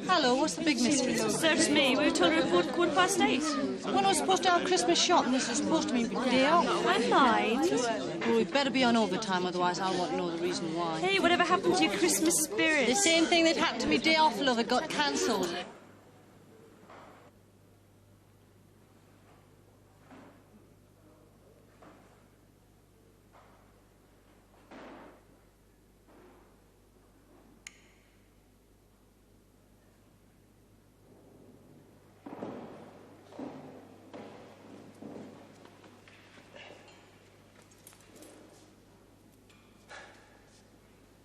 Hello, what's the big mystery? Search me. We were told to report at 8:15. When I was supposed to have Christmas shopping, this is supposed to be my day off. I mind. Well, we'd better be on overtime, otherwise I won't know the reason why. Hey, whatever happened to your Christmas spirit? The same thing that happened to me day off, love. It got cancelled.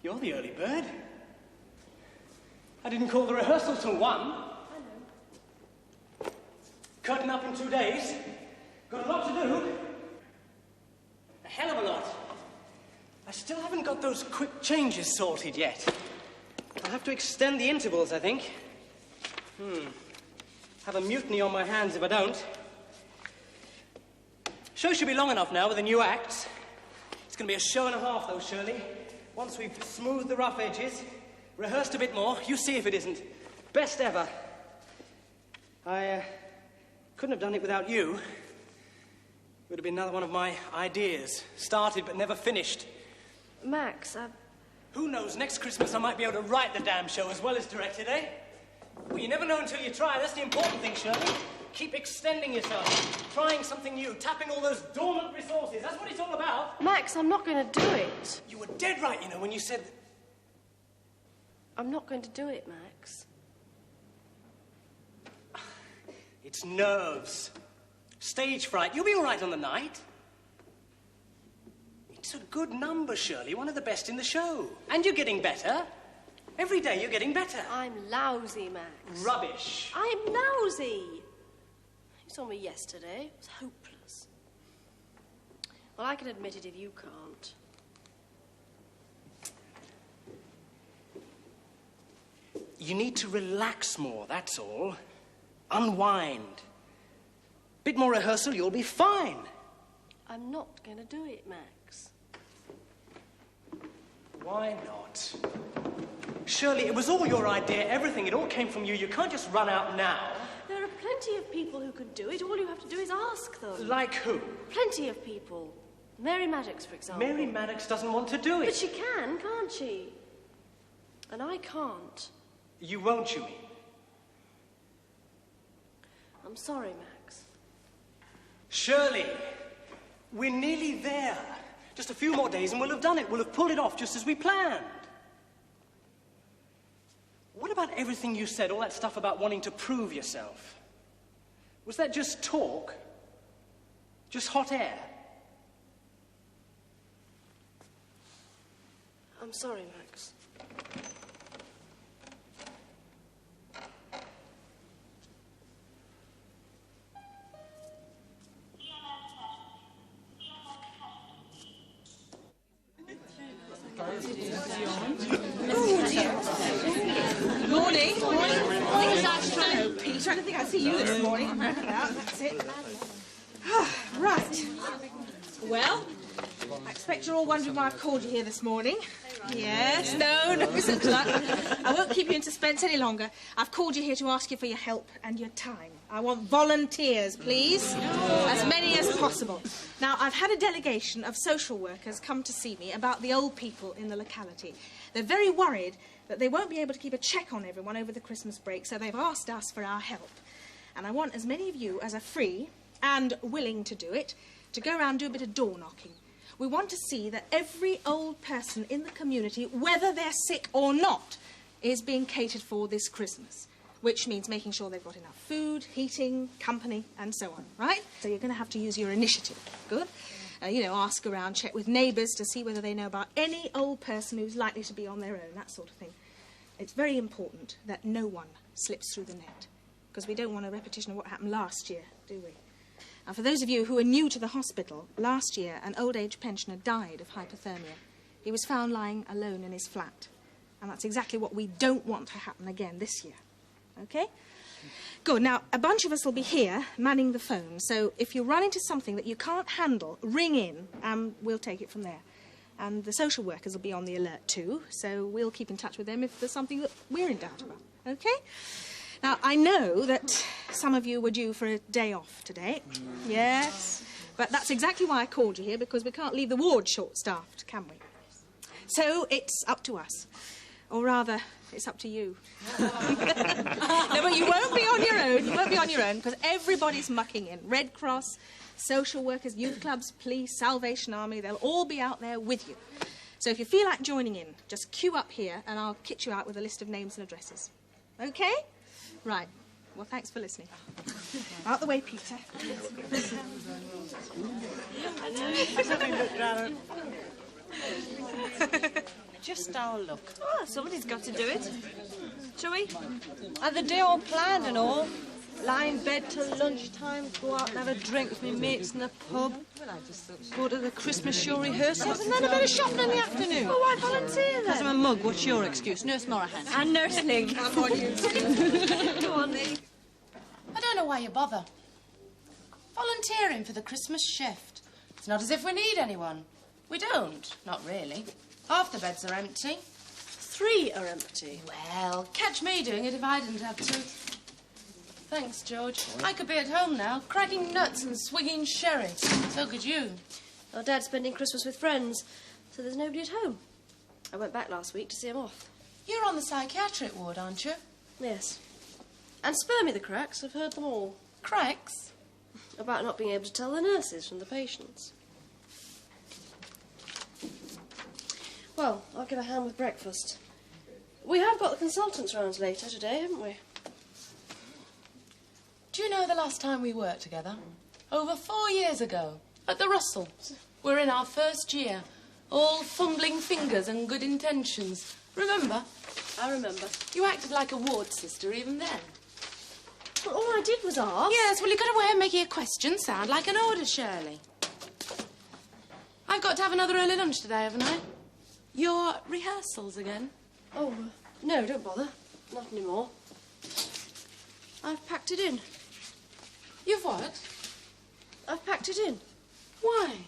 You're the early bird. I didn't call the rehearsal till 1. I know. Curtain up in 2 days. Got a lot to do. A hell of a lot. I still haven't got those quick changes sorted yet. I'll have to extend the intervals, I think. Have a mutiny on my hands if I don't. Show should be long enough now with the new acts. It's going to be a show and a half, though, Shirley. Once we've smoothed the rough edges, rehearsed a bit more, you see if it isn't. Best ever. I couldn't have done it without you. It would have been another one of my ideas. Started but never finished. Max, Who knows, next Christmas I might be able to write the damn show as well as direct it, eh? Well, you never know until you try. That's the important thing, Shirley. Keep extending yourself, trying something new, tapping all those dormant resources. That's what it's all about. Max, I'm not going to do it. You were dead right, you know, when you said... I'm not going to do it, Max. It's nerves. Stage fright. You'll be all right on the night. It's a good number, Shirley. One of the best in the show. And you're getting better. Every day you're getting better. I'm lousy, Max. Rubbish. I'm lousy. You saw me yesterday. It was hopeless. Well, I can admit it if you can't. You need to relax more, that's all. Unwind. Bit more rehearsal, you'll be fine. I'm not going to do it, Max. Why not? Shirley, it was all your idea, everything. It all came from you. You can't just run out now. There are plenty of people who could do it. All you have to do is ask them. Like who? Plenty of people. Mary Maddox, for example. Mary Maddox doesn't want to do it. But she can, can't she? And I can't. You won't, you mean? I'm sorry, Max. Shirley, we're nearly there. Just a few more days and we'll have done it. We'll have pulled it off just as we planned. What about everything you said, all that stuff about wanting to prove yourself? Was that just talk? Just hot air? I'm sorry, Max. Morning. Morning. Peter, I don't think I see you this morning. That's it. Right. Well, I expect you're all wondering why I've called you here this morning. Yes, no, isn't that? I won't keep you in suspense any longer. I've called you here to ask you for your help and your time. I want volunteers, please. As many as possible. Now, I've had a delegation of social workers come to see me about the old people in the locality. They're very worried that they won't be able to keep a check on everyone over the Christmas break, so they've asked us for our help. And I want as many of you as are free and willing to do it to go around and do a bit of door knocking. We want to see that every old person in the community, whether they're sick or not, is being catered for this Christmas, which means making sure they've got enough food, heating, company, and so on, right? So you're going to have to use your initiative. Good? You know, ask around, check with neighbours to see whether they know about any old person who's likely to be on their own, that sort of thing. It's very important that no one slips through the net, because we don't want a repetition of what happened last year, do we? And for those of you who are new to the hospital, last year an old age pensioner died of hypothermia. He was found lying alone in his flat. And that's exactly what we don't want to happen again this year. OK? Good. Now, a bunch of us will be here manning the phone. So if you run into something that you can't handle, ring in and we'll take it from there. And the social workers will be on the alert too, so we'll keep in touch with them if there's something that we're in doubt about. OK? Now, I know that some of you were due for a day off today. Yes. But that's exactly why I called you here, because we can't leave the ward short-staffed, can we? So it's up to us. Or rather, it's up to you. No, but you won't be on your own. You won't be on your own, because everybody's mucking in. Red Cross, social workers, youth clubs, police, Salvation Army, they'll all be out there with you. So if you feel like joining in, just queue up here and I'll kit you out with a list of names and addresses. OK? Right. Well, thanks for listening. Out the way, Peter. Just our luck. Oh, somebody's got to do it. Shall we? And the day all planned and all. Lie in bed till lunchtime, go out and have a drink with my mates in the pub, go to the Christmas show rehearsals, and then a bit of shopping in the afternoon. Oh, why volunteer then? Because I'm a mug. What's your excuse? Nurse Morahan. And Nurse Link. Come on, you. Go on, Link. I don't know why you bother. Volunteering for the Christmas shift. It's not as if we need anyone. We don't. Not really. Half the beds are empty. 3 are empty. Well, catch me doing it if I didn't have to. Thanks, George. I could be at home now, cracking nuts and swigging sherry. So could you. Our dad's spending Christmas with friends, so there's nobody at home. I went back last week to see him off. You're on the psychiatric ward, aren't you? Yes. And spare me the cracks, I've heard them all. Cracks? About not being able to tell the nurses from the patients. Well, I'll give a hand with breakfast. We have got the consultants round later today, haven't we? Do you know the last time we worked together? Over 4 years ago, at the Russells. We're in our first year, all fumbling fingers and good intentions. Remember? I remember. You acted like a ward sister even then. Well, all I did was ask. Yes, well, you got away and making a question sound like an order, Shirley. I've got to have another early lunch today, haven't I? Your rehearsals again? Oh, no, don't bother. Not anymore. I've packed it in. You've what? I've packed it in. Why?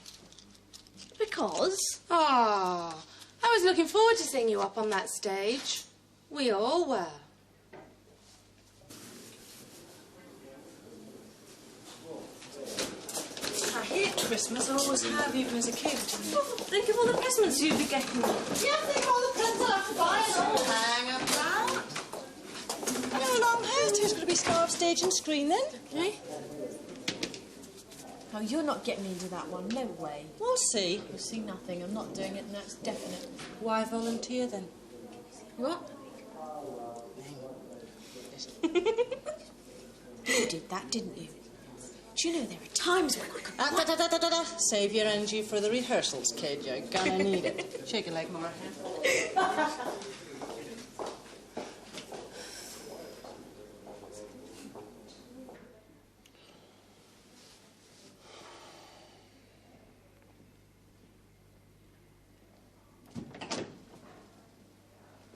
Because... Oh, I was looking forward to seeing you up on that stage. We all were. I hate Christmas. I always have, even as a kid. Oh, think of all the presents you'd be getting. Yeah, think all the presents I'll have to buy and all hang about. I got a long hair too. It's going to be star of stage and screen then. Eh? Oh, you're not getting into that one. No way. We'll see. You'll see nothing. I'm not doing it, and that's definite. Why volunteer then? What? You did that, didn't you? Do you know there are times when I could... Save your energy for the rehearsals, kid. You're gonna need it. Shake a leg, Maura.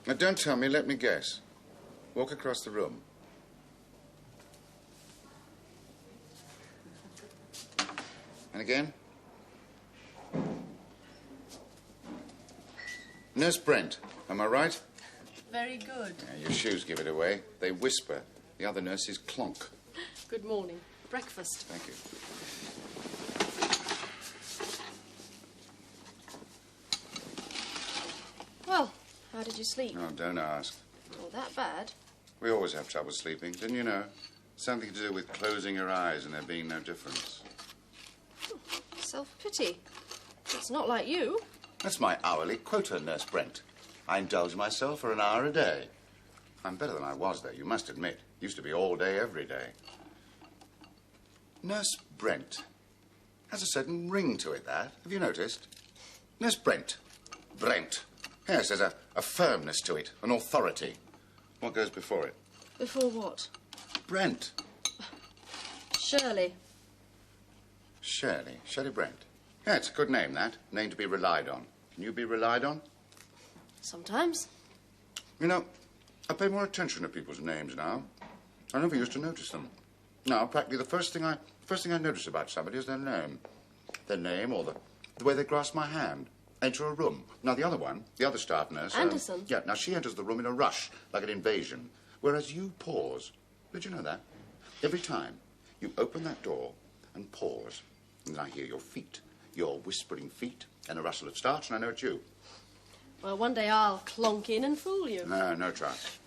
Now, don't tell me, let me guess. Walk across the room. And again. Nurse Brent, am I right? Very good. Yeah, your shoes give it away. They whisper. The other nurses clonk. Good morning. Breakfast. Thank you. Well, how did you sleep? Oh, don't ask. Oh, that bad? We always have trouble sleeping, didn't you know? Something to do with closing your eyes and there being no difference. Self-pity. It's not like you. That's my hourly quota, Nurse Brent. I indulge myself for an hour a day. I'm better than I was, though, you must admit. Used to be all day, every day. Nurse Brent has a certain ring to it, that. Have you noticed? Nurse Brent. Brent. Yes, there's a firmness to it, an authority. What goes before it? Before what? Brent. Shirley. Shirley. Shirley Brent. Yeah, it's a good name, that. Name to be relied on. Can you be relied on? Sometimes. You know, I pay more attention to people's names now. I never used to notice them. Now, practically the first thing I notice about somebody is their name. Their name or the way they grasp my hand. Enter a room. Now, the other staff nurse... Anderson? Yeah, now she enters the room in a rush, like an invasion. Whereas you pause. Did you know that? Every time you open that door and pause, and then I hear your feet, your whispering feet, and a rustle of starch, and I know it's you. Well, one day I'll clonk in and fool you. No, no chance.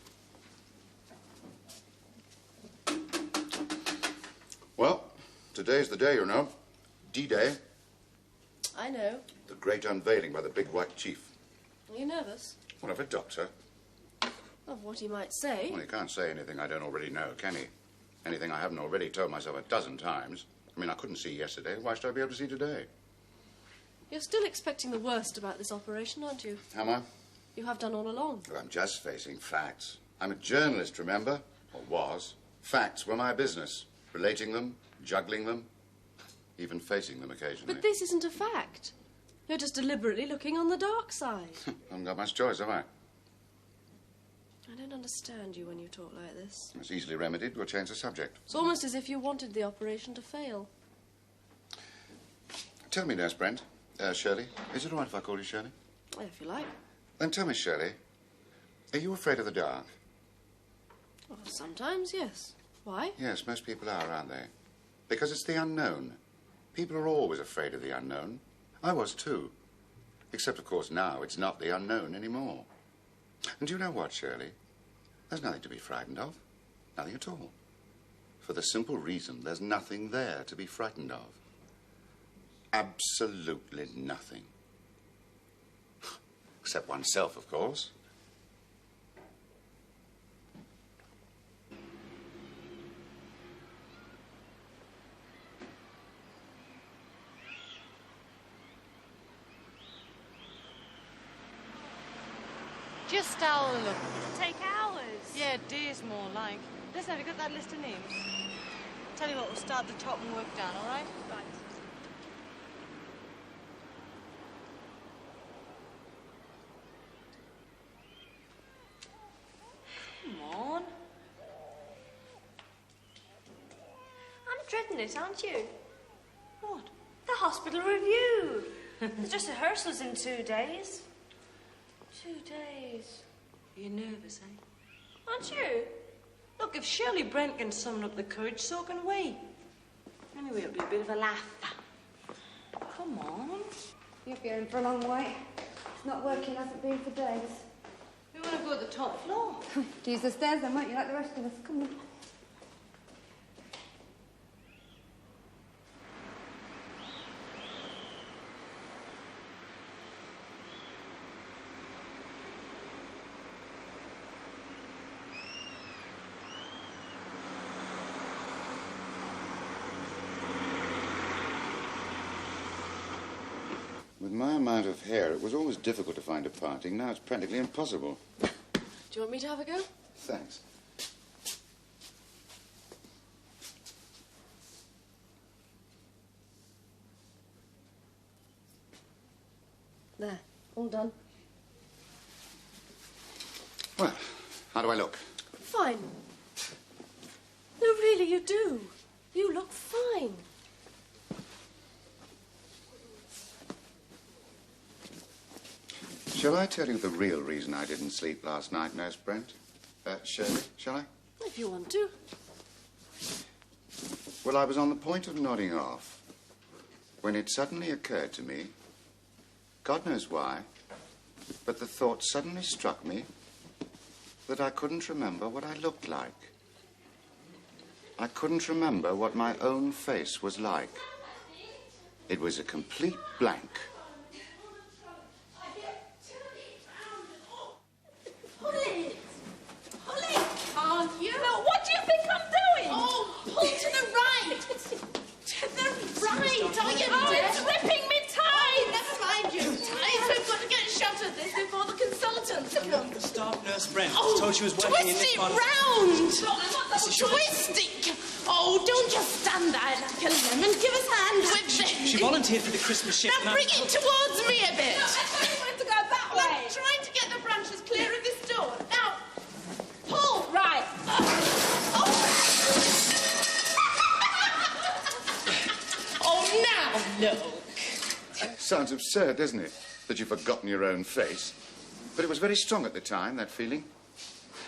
Well, today's the day, you know. D-Day. I know. The great unveiling by the big white chief. Are you nervous? What of it, Doctor? Of what he might say. Well, he can't say anything I don't already know, can he? Anything I haven't already told myself a dozen times. I mean, I couldn't see yesterday. Why should I be able to see today? You're still expecting the worst about this operation, aren't you? Am I? You have done all along. Well, I'm just facing facts. I'm a journalist, remember? Or was. Facts were my business. Relating them, juggling them, even facing them occasionally. But this isn't a fact. You're just deliberately looking on the dark side. I haven't got much choice, have I? I don't understand you when you talk like this. It's easily remedied. We'll change the subject. It's almost as if you wanted the operation to fail. Tell me, Nurse Brent, Shirley, is it all right if I call you Shirley? Well, if you like. Then tell me, Shirley, are you afraid of the dark? Well, sometimes, yes. Why? Yes, most people are, aren't they? Because it's the unknown. People are always afraid of the unknown. I was too. Except, of course, now it's not the unknown anymore. And do you know what, Shirley? There's nothing to be frightened of. Nothing at all. For the simple reason there's nothing there to be frightened of. Absolutely nothing. Except oneself, of course. Just how look. Take hours. Yeah, days more like. Listen, have you got that list of names? Tell you what, we'll start at the top and work down, all right? Right. Come on. I'm dreading it, aren't you? What? The hospital review. There's just rehearsals in 2 days. 2 days. Are you nervous, eh? Aren't you? Look, if Shirley Brent can summon up the courage, so can we. Anyway, it'll be a bit of a laugh. Come on. You'll be in for a long wait. It's not working, hasn't been for days. We want to go to the top floor. Use the stairs then, won't you, like the rest of us? Come on. With my amount of hair, it was always difficult to find a parting. Now it's practically impossible. Do you want me to have a go? Thanks. There, all done. Well, how do I look? Fine. No, really, you do. You look fine. Shall I tell you the real reason I didn't sleep last night, Nurse Brent? Shirley, shall I? If you want to. Well, I was on the point of nodding off when it suddenly occurred to me, God knows why, but the thought suddenly struck me that I couldn't remember what I looked like. I couldn't remember what my own face was like. It was a complete blank. Holly! Holly! Oh, you? No, what do you think I'm doing? Oh, pull to the right! To the right! Are you it's ripping me tie! Never mind you. Ties, we've got to get shot at this before the consultants come. The staff nurse Brent Oh, told she was working in this twist it part of... round! Twist it! Oh, don't just stand there like a lemon. Give us a hand with this. She volunteered for the Christmas shift. Now bring it towards me a bit. Oh, look. Sounds absurd, doesn't it? That you've forgotten your own face. But it was very strong at the time, that feeling.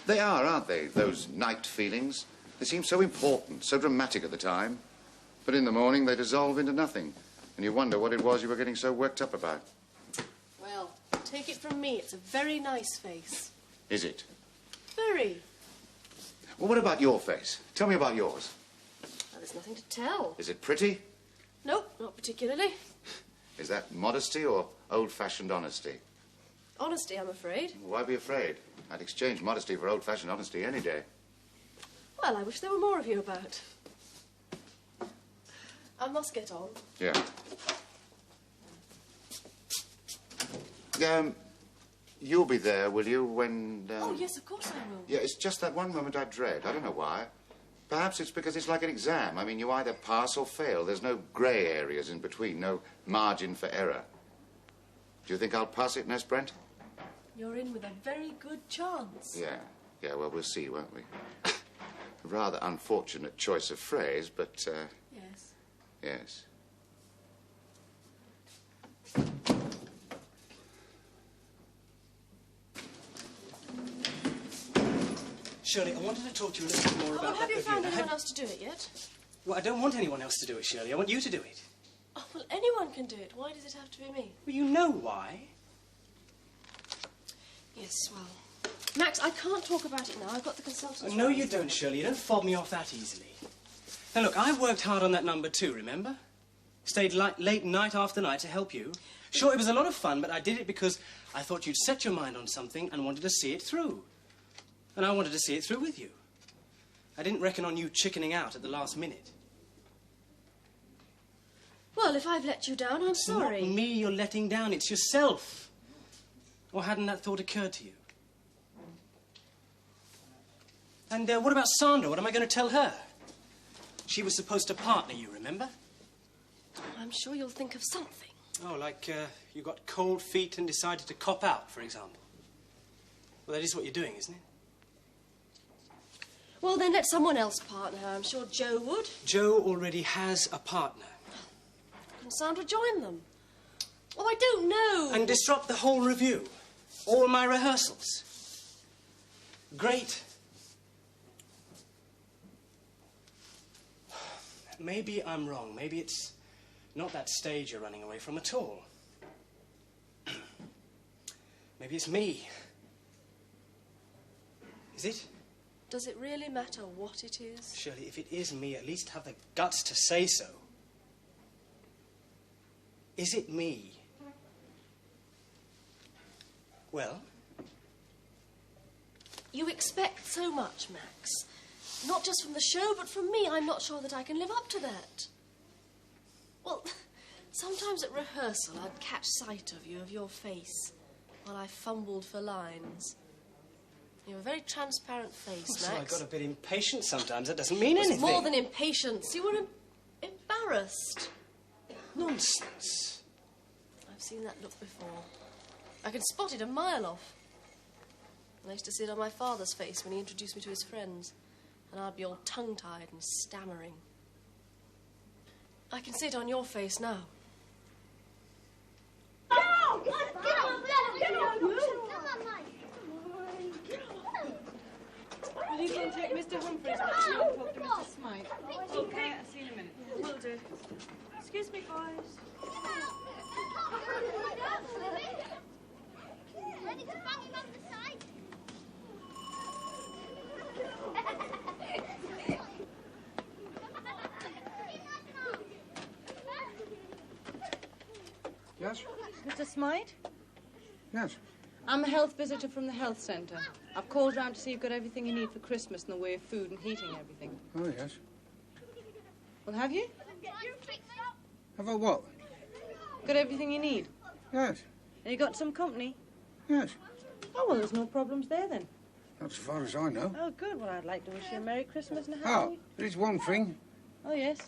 They are, aren't they, those night feelings? They seem so important, so dramatic at the time. But in the morning, they dissolve into nothing. And you wonder what it was you were getting so worked up about. Well, take it from me, it's a very nice face. Is it? Very. Well, what about your face? Tell me about yours. Well, there's nothing to tell. Is it pretty? Nope, not particularly. Is that modesty or old-fashioned honesty? Honesty, I'm afraid. Why be afraid? I'd exchange modesty for old-fashioned honesty any day. Well, I wish there were more of you about. I must get on. Yeah. You'll be there, will you, when... Oh, yes, of course I will. Yeah, it's just that one moment I dread. I don't know why. Perhaps it's because it's like an exam. I mean, you either pass or fail. There's no grey areas in between, no margin for error. Do you think I'll pass it, Nurse Brent? You're in with a very good chance. Yeah. Yeah, well, we'll see, won't we? A rather unfortunate choice of phrase, but, Yes. yes. Shirley, I wanted to talk to you a little bit more about Have you that found review. anyone else to do it yet? Well, I don't want anyone else to do it, Shirley. I want you to do it. Oh, well, anyone can do it. Why does it have to be me? Well, you know why. Yes, well... Max, I can't talk about it now. I've got the consultants... No, you don't, Shirley. You don't fob me off that easily. Now, look, I worked hard on that number too, remember? Stayed late night after night to help you. Sure, it was a lot of fun, but I did it because I thought you'd set your mind on something and wanted to see it through. And I wanted to see it through with you. I didn't reckon on you chickening out at the last minute. Well, if I've let you down, I'm sorry. It's not me you're letting down, it's yourself. Or hadn't that thought occurred to you? And what about Sandra? What am I going to tell her? She was supposed to partner you, remember? I'm sure you'll think of something. Oh, like you got cold feet and decided to cop out, for example. Well, that is what you're doing, isn't it? Well, then let someone else partner her. I'm sure Jo would. Jo already has a partner. Can Sandra join them? Oh, I don't know. And disrupt the whole review. All my rehearsals. Great. Maybe I'm wrong. Maybe it's not that stage you're running away from at all. Maybe it's me. Is it? Does it really matter what it is? Shirley, if it is me, at least have the guts to say so. Is it me? Well? You expect so much, Max. Not just from the show, but from me. I'm not sure that I can live up to that. Well, sometimes at rehearsal I'd catch sight of you, of your face, while I fumbled for lines. You have a very transparent face, Max. So I got a bit impatient sometimes. That doesn't mean anything. It's more than impatience. You were embarrassed. Nonsense. I've seen that look before. I can spot it a mile off. I used to see it on my father's face when he introduced me to his friends. And I'd be all tongue-tied and stammering. I can see it on your face now. Get on! Get on! Get on! Come on, Mike. Will you contact Mr. Humphreys and talk to Mr. Smythe? Okay, I'll see you in a minute. Will do. Excuse me, boys. Ready to bang him on the side? Yes? Mr. Smythe? Yes. I'm a health visitor from the health centre. I've called round to see you've got everything you need for Christmas in the way of food and heating and everything. Oh, yes. Well, have you? Have I what? Got everything you need? Yes. And you got some company? Yes. Oh, well, there's no problems there then. Not so far as I know. Oh, good. Well, I'd like to wish you a Merry Christmas and a Happy... Oh, there's one thing. Oh, yes.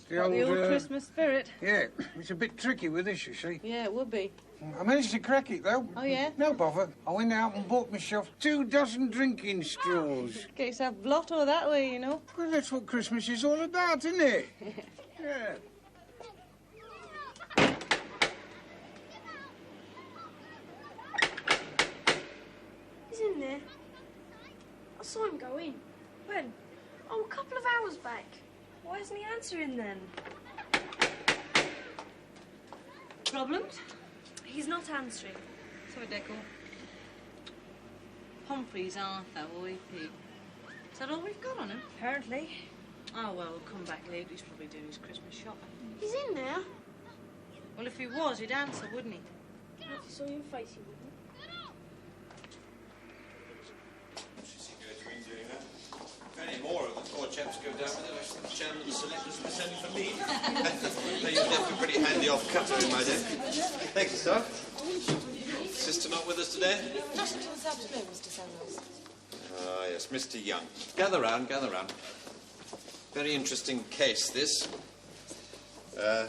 The Got the old Christmas spirit. Yeah, it's a bit tricky with this, you see. Yeah, it would be. I managed to crack it, though. Oh, yeah? No bother. I went out and bought myself 2 dozen drinking straws. In case I have blotto that way, you know. Well, that's what Christmas is all about, isn't it? Yeah. isn't he answering then? Problems? He's not answering. Sorry, Deco. Humphreys, Arthur, OEP. Is that all we've got on him? Apparently. Oh, well, we'll come back later. He's probably doing his Christmas shopping. He's in there. Well, if he was, he'd answer, wouldn't he? If you saw your face, you wouldn't. Any more of the poor chaps go down with it, I should jam the selectors will be sending for me. You've left a pretty handy off-cutter in my day. Thank you, sir. Sister not with us today? Not until this afternoon, Mr. Samuels. Ah, yes, Mr. Young. Gather round, gather round. Very interesting case, this.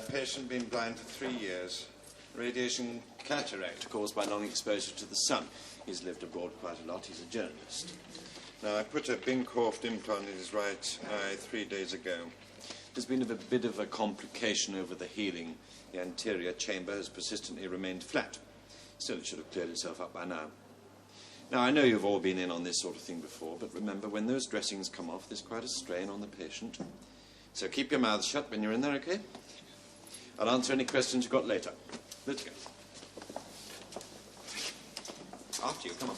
Patient been blind for 3 years. Radiation cataract caused by long exposure to the sun. He's lived abroad quite a lot. He's a journalist. Now, I put a Bincorft implant in his right eye 3 days ago. There's been a bit of a complication over the healing. The anterior chamber has persistently remained flat. Still, it should have cleared itself up by now. Now, I know you've all been in on this sort of thing before, but remember, when those dressings come off, there's quite a strain on the patient. So keep your mouths shut when you're in there, OK? I'll answer any questions you've got later. Let's go. After you, come on.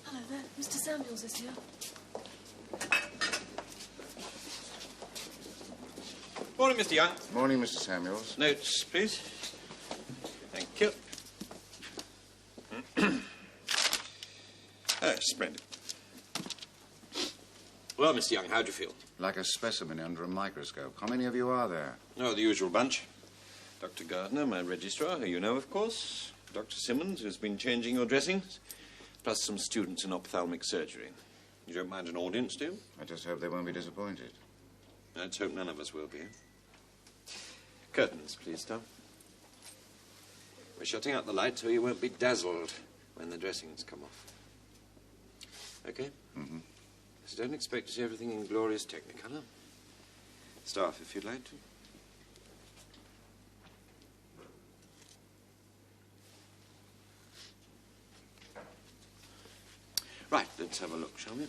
Hello there. Mr. Samuels is here. Morning, Mr. Young. Morning, Mr. Samuels. Notes, please. Thank you. Splendid. Well, Mr. Young, how do you feel? Like a specimen under a microscope. How many of you are there? Oh, the usual bunch. Dr. Gardner, my registrar, who you know, of course. Dr. Simmons, who's been changing your dressings. Plus some students in ophthalmic surgery. You don't mind an audience, do you? I just hope they won't be disappointed. Let's hope none of us will be. Curtains, please, Tom. We're shutting out the light so you won't be dazzled when the dressings come off. OK? Mm-hmm. So don't expect to see everything in glorious Technicolor. Staff, if you'd like to. Right, let's have a look, shall we?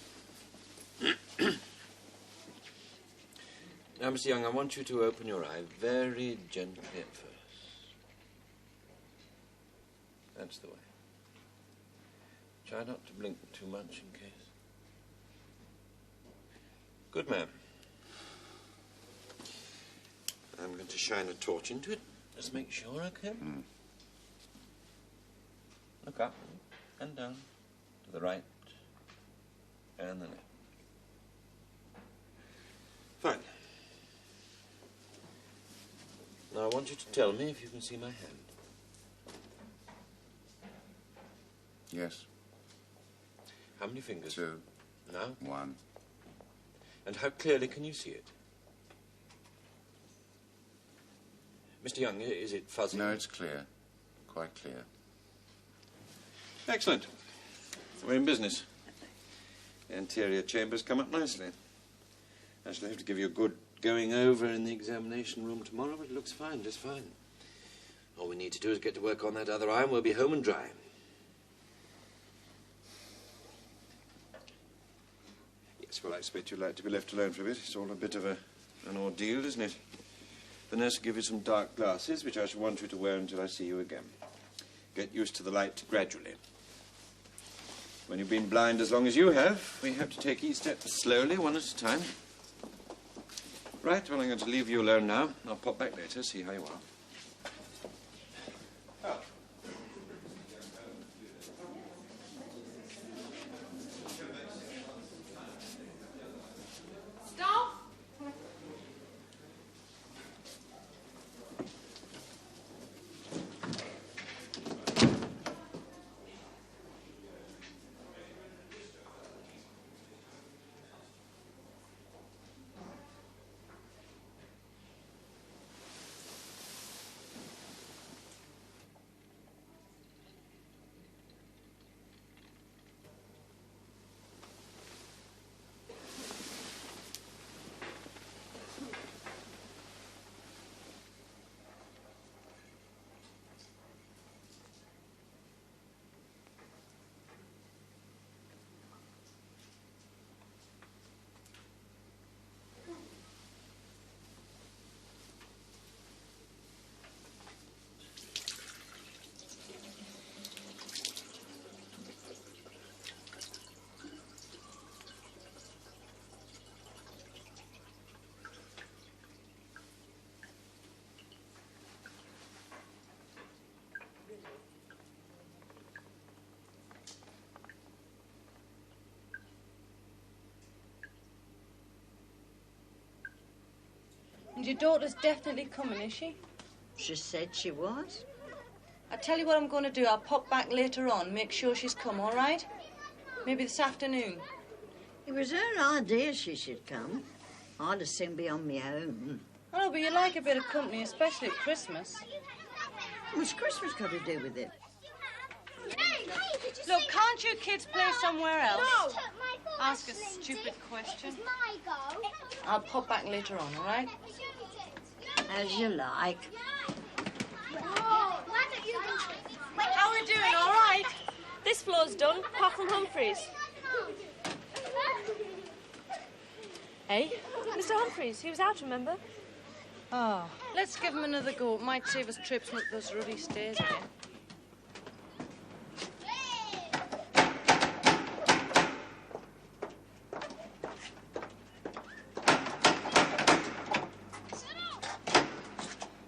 Now, Mr. Young, I want you to open your eye very gently at first. That's the way. Try not to blink too much in case. Good man. I'm going to shine a torch into it. Just make sure, OK? Mm. Look up and down, to the right and the left. Fine. Now, I want you to tell me if you can see my hand. Yes. How many fingers? 2. Now? 1. And how clearly can you see it? Mr. Young, is it fuzzy? No, it's clear. Quite clear. Excellent. We're in business. The anterior chambers come up nicely. I shall have to give you a good going over in the examination room tomorrow, but it looks fine, just fine. All we need to do is get to work on that other eye and we'll be home and dry. Yes, well, I expect you'd like to be left alone for a bit. It's all a bit of an ordeal, isn't it? The nurse will give you some dark glasses, which I shall want you to wear until I see you again. Get used to the light gradually. When you've been blind as long as you have, we have to take each step slowly, one at a time. Right, well, I'm going to leave you alone now. I'll pop back later, see how you are. And your daughter's definitely coming, is she? She said she was. I tell you what I'm going to do. I'll pop back later on, make sure she's come, all right? Maybe this afternoon. It was her idea she should come. I'd as soon be on my own. Oh, but you like a bit of company, especially at Christmas. What's Christmas got to do with it? Look, can't you kids play somewhere else? No. Ask a stupid question. I'll pop back later on, all right? As you like. How are we doing, all right? This floor's done, apart from Humphreys. Hey, Mr. Humphreys, he was out, remember? Oh, let's give him another go. It might save us trips up those ruddy stairs again.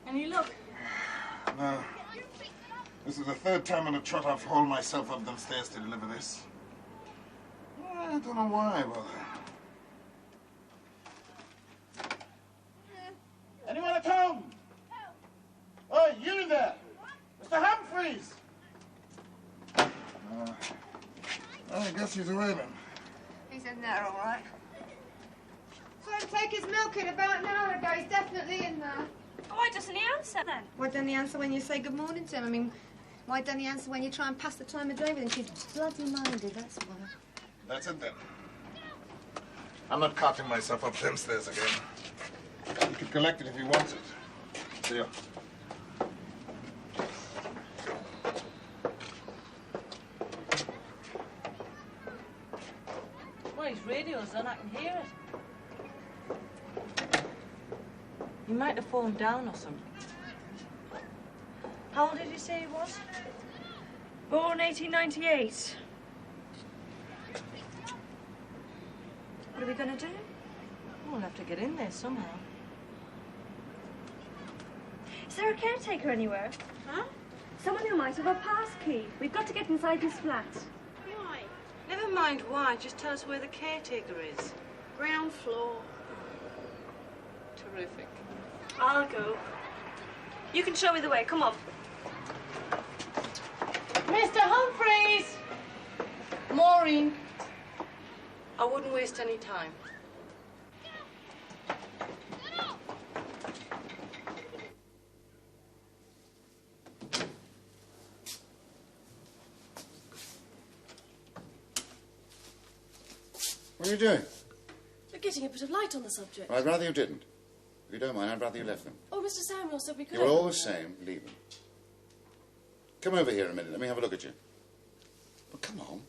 Any luck? No. This is the third time on a trot I've hauled myself up them stairs to deliver this. I don't know why, but... Anyone at home? Oh, you in there! Mr. Humphreys! I guess he's away then. He's in there, all right. Saw him take his milk in about an hour ago. He's definitely in there. Oh, why doesn't he answer then? Why don't he answer when you say good morning to him? I mean, why don't he answer when you try and pass the time of day with him? She's bloody minded, that's why. That's it then. I'm not carting myself up them stairs again. You can collect it if you want it. See ya. Well, his radio's on. I can hear it. He might have fallen down or something. How old did you say he was? Born 1898. What are we going to do? We'll have to get in there somehow. Is there a caretaker anywhere? Huh? Someone who might have a pass key. We've got to get inside his flat. Why? Never mind why, just tell us where the caretaker is. Ground floor. Terrific. I'll go. You can show me the way. Come on. Mr. Humphreys! Maureen. I wouldn't waste any time. What are you doing? We're getting a bit of light on the subject. I'd rather you didn't. If you don't mind, I'd rather you left them. Oh, Mr. Samuel said we could. You're all the same. Leave them. Come over here a minute. Let me have a look at you. Well, come on.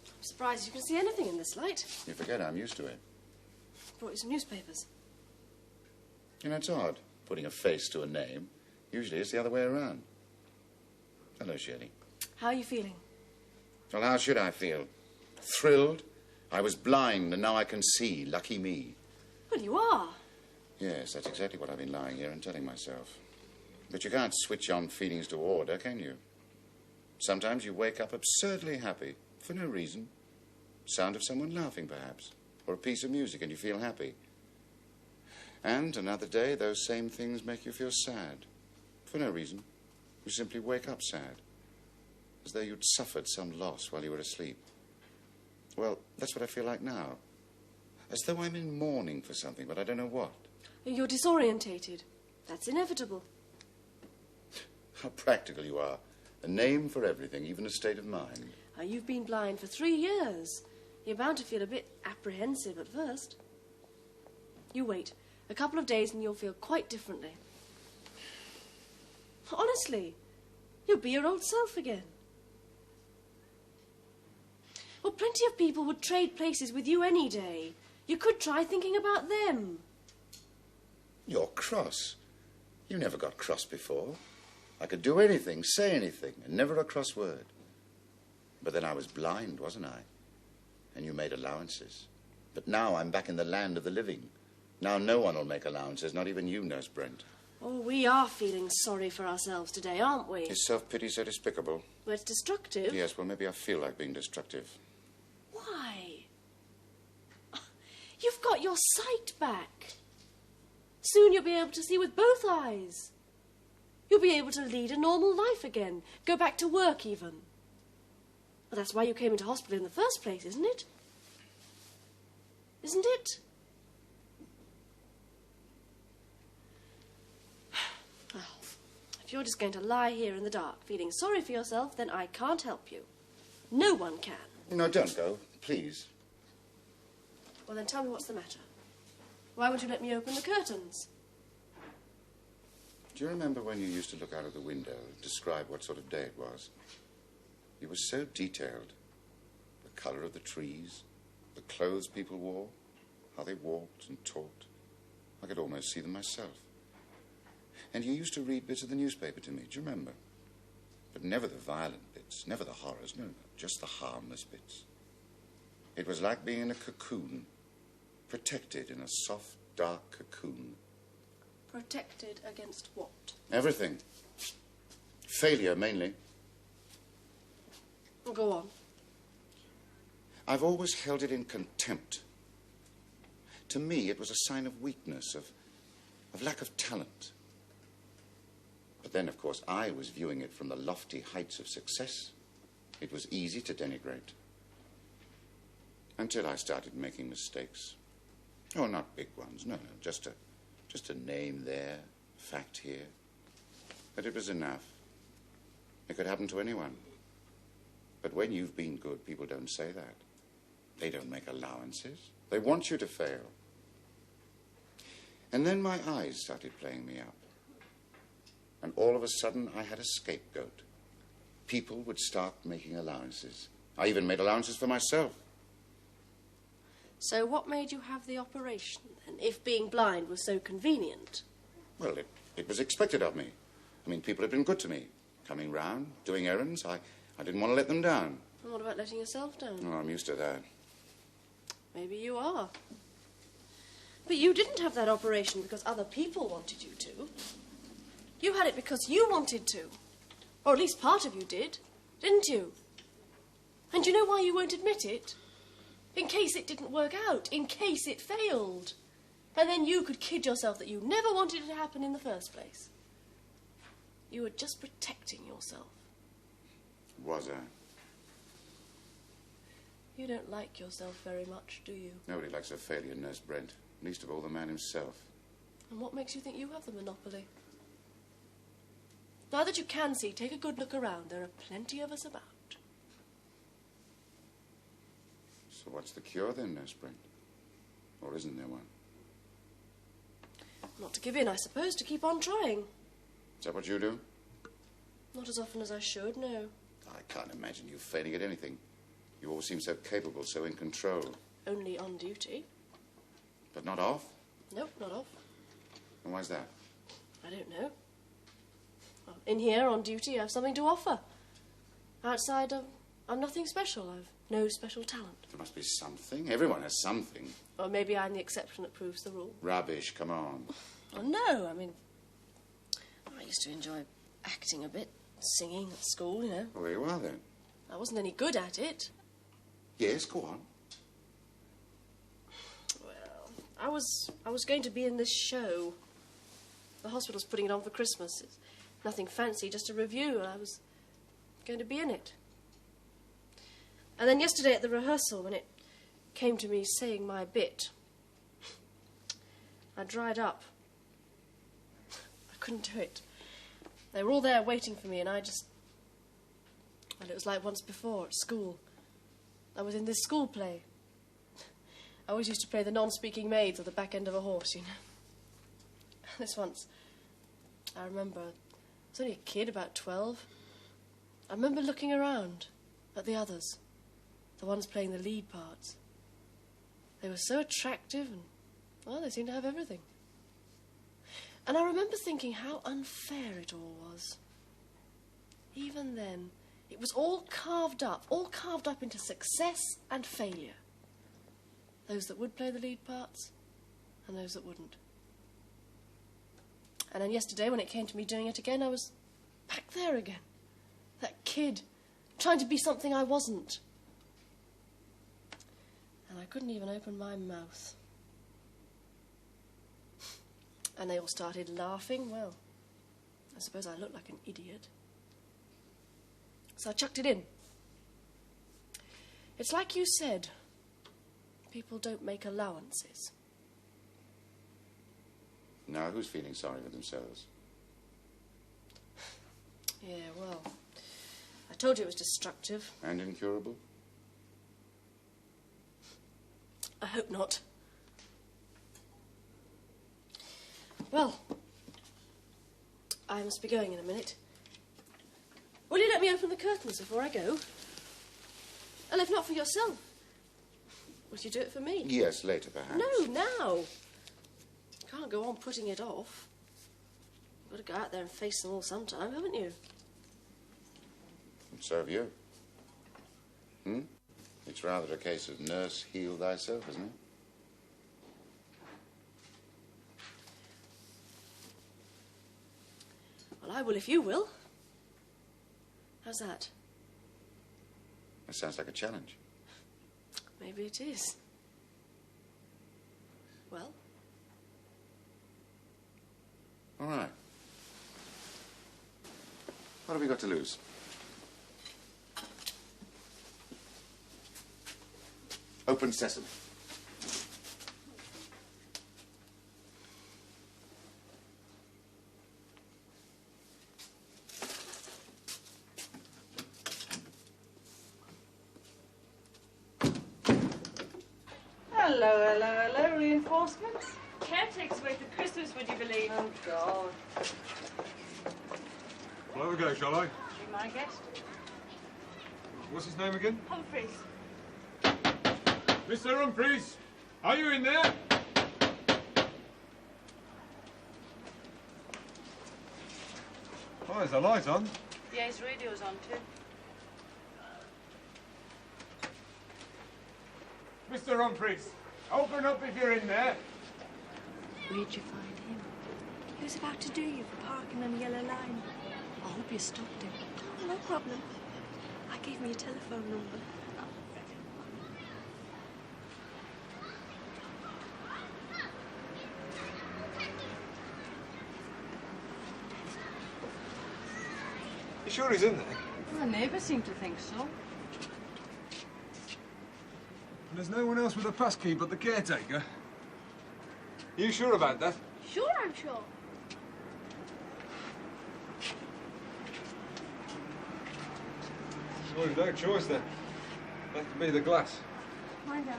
I'm surprised you can see anything in this light. You forget I'm used to it. Brought you some newspapers. You know, it's odd, putting a face to a name. Usually it's the other way around. Hello, Shirley. How are you feeling? Well, how should I feel? Thrilled? I was blind and now I can see. Lucky me. Well, you are. Yes, that's exactly what I've been lying here and telling myself. But you can't switch on feelings to order, can you? Sometimes you wake up absurdly happy, for no reason. Sound of someone laughing, perhaps, or a piece of music, and you feel happy. And another day, those same things make you feel sad, for no reason. You simply wake up sad, as though you'd suffered some loss while you were asleep. Well, that's what I feel like now. As though I'm in mourning for something, but I don't know what. You're disorientated. That's inevitable. How practical you are. A name for everything, even a state of mind. You've been blind for 3 years. You're bound to feel a bit apprehensive at first. You wait. A couple of days and you'll feel quite differently. Honestly, you'll be your old self again. Well, plenty of people would trade places with you any day. You could try thinking about them. You're cross. You never got cross before. I could do anything, say anything, and never a cross word. But then I was blind, wasn't I? And you made allowances. But now I'm back in the land of the living. Now no one will make allowances, not even you, Nurse Brent. Oh, we are feeling sorry for ourselves today, aren't we? Is self-pity so despicable? Well, it's destructive. Yes, well, maybe I feel like being destructive. Why? You've got your sight back. Soon you'll be able to see with both eyes. You'll be able to lead a normal life again. Go back to work, even. Well, that's why you came into hospital in the first place, isn't it? Isn't it? Well, if you're just going to lie here in the dark, feeling sorry for yourself, then I can't help you. No one can. No, don't go, please. Well, then tell me what's the matter. Why won't you let me open the curtains? Do you remember when you used to look out of the window and describe what sort of day it was? You were so detailed. The colour of the trees, the clothes people wore, how they walked and talked. I could almost see them myself. And you used to read bits of the newspaper to me, do you remember? But never the violent bits, never the horrors, no, just the harmless bits. It was like being in a cocoon, protected in a soft, dark cocoon. Protected against what? Everything. Failure, mainly. Go on. I've always held it in contempt. To me, it was a sign of weakness, of lack of talent. But then, of course, I was viewing it from the lofty heights of success. It was easy to denigrate. Until I started making mistakes. Oh, not big ones, no, just a name there, fact here. But it was enough. It could happen to anyone. But when you've been good, people don't say that. They don't make allowances. They want you to fail. And then my eyes started playing me up. And all of a sudden, I had a scapegoat. People would start making allowances. I even made allowances for myself. So what made you have the operation, then, if being blind was so convenient? Well, it was expected of me. I mean, people had been good to me. Coming round, doing errands. I didn't want to let them down. And what about letting yourself down? Oh, I'm used to that. Maybe you are. But you didn't have that operation because other people wanted you to. You had it because you wanted to. Or at least part of you did, didn't you? And you know why you won't admit it? In case it didn't work out, in case it failed. And then you could kid yourself that you never wanted it to happen in the first place. You were just protecting yourself. Was I? You don't like yourself very much, do you? Nobody likes a failure, Nurse Brent. Least of all the man himself. And what makes you think you have the monopoly? Now that you can see, take a good look around. There are plenty of us about. So what's the cure then, Nurse Brent? Or isn't there one? Not to give in, I suppose, to keep on trying. Is that what you do? Not as often as I should, no. I can't imagine you failing at anything. You all seem so capable, so in control. Only on duty. But not off? Nope, not off. And why's that? I don't know. Well, in here, on duty, I have something to offer. Outside, I'm nothing special. I've no special talent. There must be something. Everyone has something. Or maybe I'm the exception that proves the rule. Rubbish, come on. Oh, no, I mean, I used to enjoy acting a bit, singing at school, you know. Well, there you are, then. I wasn't any good at it. Yes, go on. Well, I was going to be in this show. The hospital's putting it on for Christmas. It's nothing fancy, just a review, and I was going to be in it. And then yesterday at the rehearsal, when it came to me saying my bit, I dried up. I couldn't do it. They were all there waiting for me, and I just... Well, it was like once before at school. I was in this school play. I always used to play the non-speaking maids at the back end of a horse, you know. This once, I remember, I was only a kid, about 12. I remember looking around at the others, the ones playing the lead parts. They were so attractive and, well, they seemed to have everything. And I remember thinking how unfair it all was. Even then, it was all carved up into success and failure. Those that would play the lead parts and those that wouldn't. And then yesterday, when it came to me doing it again, I was back there again. That kid, trying to be something I wasn't. And I couldn't even open my mouth. And they all started laughing. Well, I suppose I looked like an idiot. So I chucked it in. It's like you said. People don't make allowances. Now, who's feeling sorry for themselves? Yeah, well, I told you it was destructive. And incurable? I hope not. Well, I must be going in a minute. Will you let me open the curtains before I go? And if not for yourself, would you do it for me? Yes, later, perhaps. No, now. You can't go on putting it off. You've got to go out there and face them all sometime, haven't you? And so have you. It's rather a case of nurse, heal thyself, isn't it? Well, I will if you will. How's that? That sounds like a challenge. Maybe it is. Well? All right. What have we got to lose? Open sesame. Hello, hello, hello. Reinforcements? Caretakers away for Christmas, would you believe? Oh, God. Well, have a go, shall I? Be my guest. What's his name again? Humphreys. Mr. Humphreys, are you in there? Oh, there's a light on. Yeah, his radio's on, too. Mr. Humphreys, open up if you're in there. Where'd you find him? He was about to do you for parking on the yellow line. I hope you stopped him. Oh, no problem. I gave me a telephone number. You sure he's in there? Well, the neighbours seem to think so. And there's no one else with a passkey but the caretaker? Are you sure about that? Sure, I'm sure. Well, you've no choice then. That could be the glass. Find out.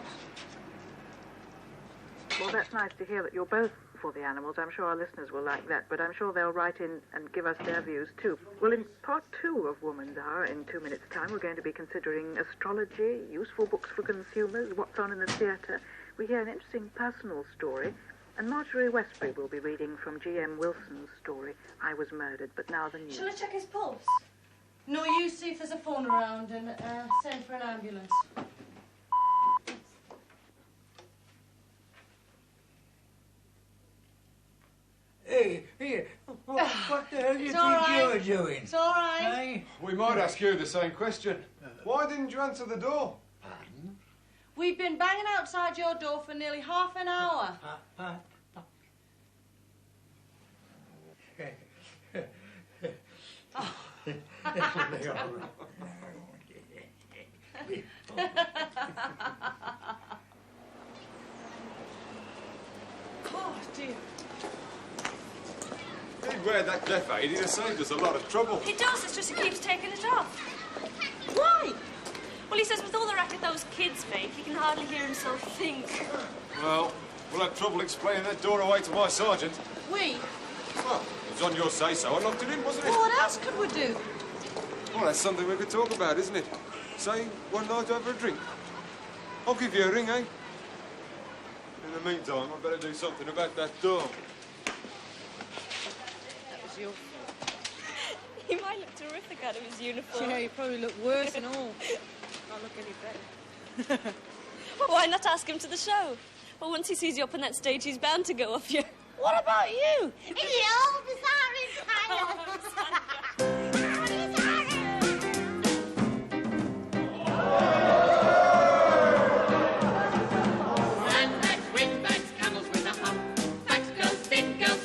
Well, that's nice to hear that you're both for the animals. I'm sure our listeners will like that, but I'm sure they'll write in and give us their views too. Well, in part 2 of Woman's Hour, in 2 minutes' time, we're going to be considering astrology, useful books for consumers, what's on in the theatre. We hear an interesting personal story, and Marjorie Westbury will be reading from G.M. Wilson's story, I Was Murdered, but now the news. Shall I check his pulse? No, you see if there's a phone around and send for an ambulance. Hey, here. What the hell do you think you're doing? It's all right. Hey? We might ask you the same question. Why didn't you answer the door? Pardon? We've been banging outside your door for nearly half an hour. That'll be all right. Oh, dear. He'd wear that death aid, he'd have saved us a lot of trouble. He does, it's just he keeps taking it off. Why? Well, he says with all the racket those kids make, he can hardly hear himself think. Well, we'll have trouble explaining that door away to my sergeant. We? Well, it was on your say-so. I locked it in, wasn't it? Well, what else could we do? Well, that's something we could talk about, isn't it? Say, one night over a drink. I'll give you a ring, eh? In the meantime, I'd better do something about that door. That was your fault. He might look terrific out of his uniform. Yeah, you probably look worse and all. Not look any better. Well, why not ask him to the show? Well, once he sees you up on that stage, he's bound to go off you. What about you? Hello, Sandra. And that with those camels with a hump, fat girls, thin girls,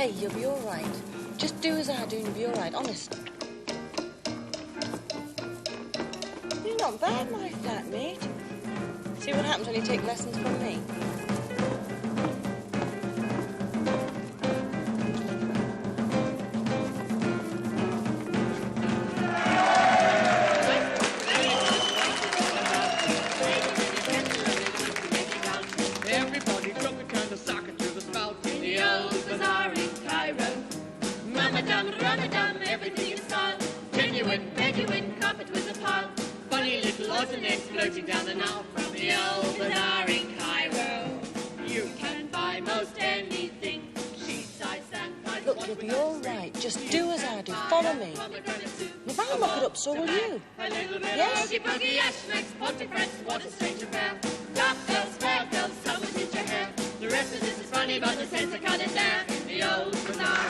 Hey, you'll be all right. Just do as I do and you'll be all right, honest. You're not bad, my flatmate. See what happens when you take lessons from me. Everybody drop a can of soccer to the spout in the old bazaar in Cairo. Mama-dum, rubber-dum, everything in style. Genuine, genuine, carpet with a pile. Funny little autonex floating down the Nile from the old bazaar in Cairo. You can buy most anything. Sheets, sides, and pies. Look, you'll be all right. Just do as I do. Follow me. If I lock it up, so will you. Yes? Boogie, boogie, Ashmex, Pontifex, what a strange affair. Dark girls, fair girls, someone did your hair. The rest of this is funny, but the sense of cut is there in the old bazaar.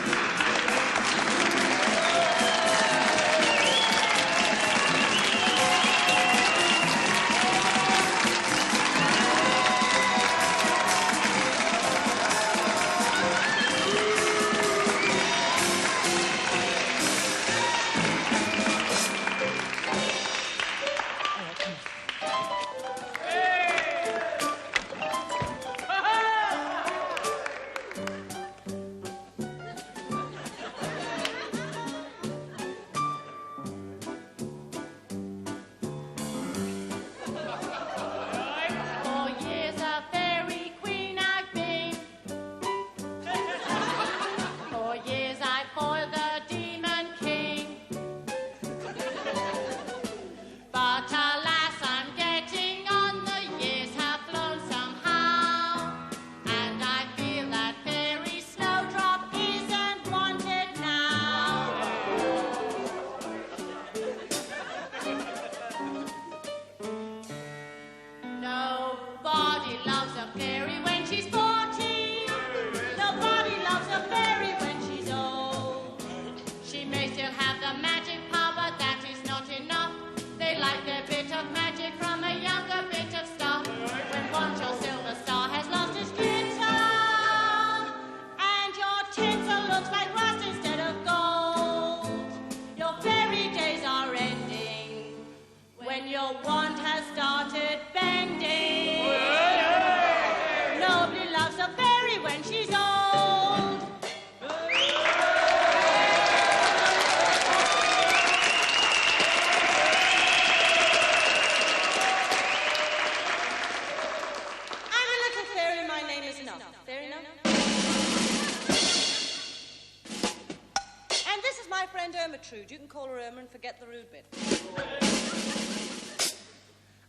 You can call her Irma and forget the rude bit.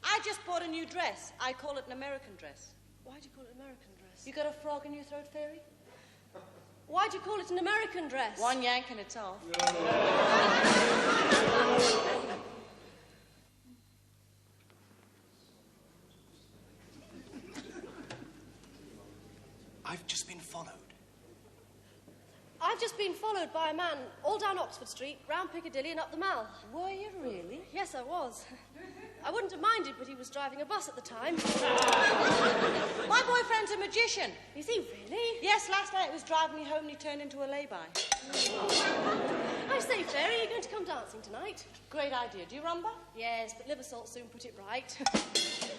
I just bought a new dress. I call it an American dress. Why do you call it an American dress? You got a frog in your throat, Fairy? Why do you call it an American dress? One yank and it's off. I've just been followed. I've just been followed by a man all down Oxford Street, round Piccadilly and up the Mall. Were you really? Yes, I was. I wouldn't have minded, but he was driving a bus at the time. My boyfriend's a magician. Is he really? Yes, last night he was driving me home and he turned into a lay-by. I say, Fairy, are you going to come dancing tonight? Great idea. Do you rumba? Yes, but liver salt soon put it right.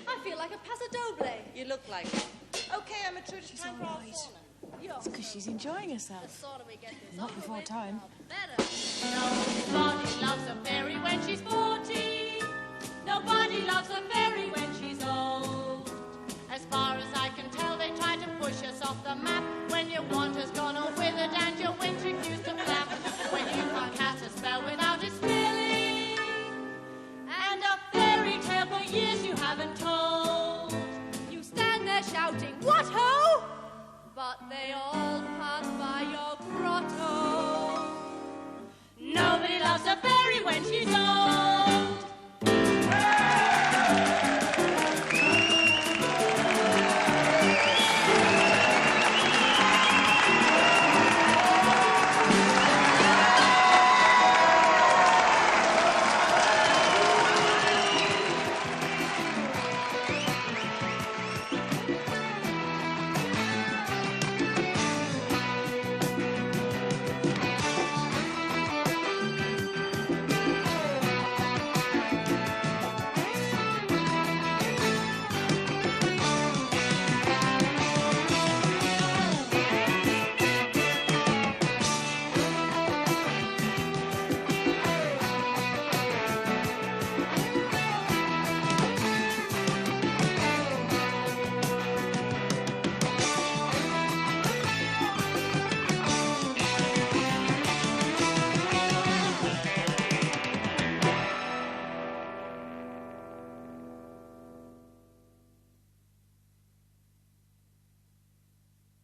I feel like a paso doble. You look like it. OK, I'm a true to time for our sauna. It's because she's enjoying herself. Not before time. Nobody loves a fairy when she's 40. Nobody loves a fairy when she's old. As far as I can tell, they try to push us off the map when your want has gone.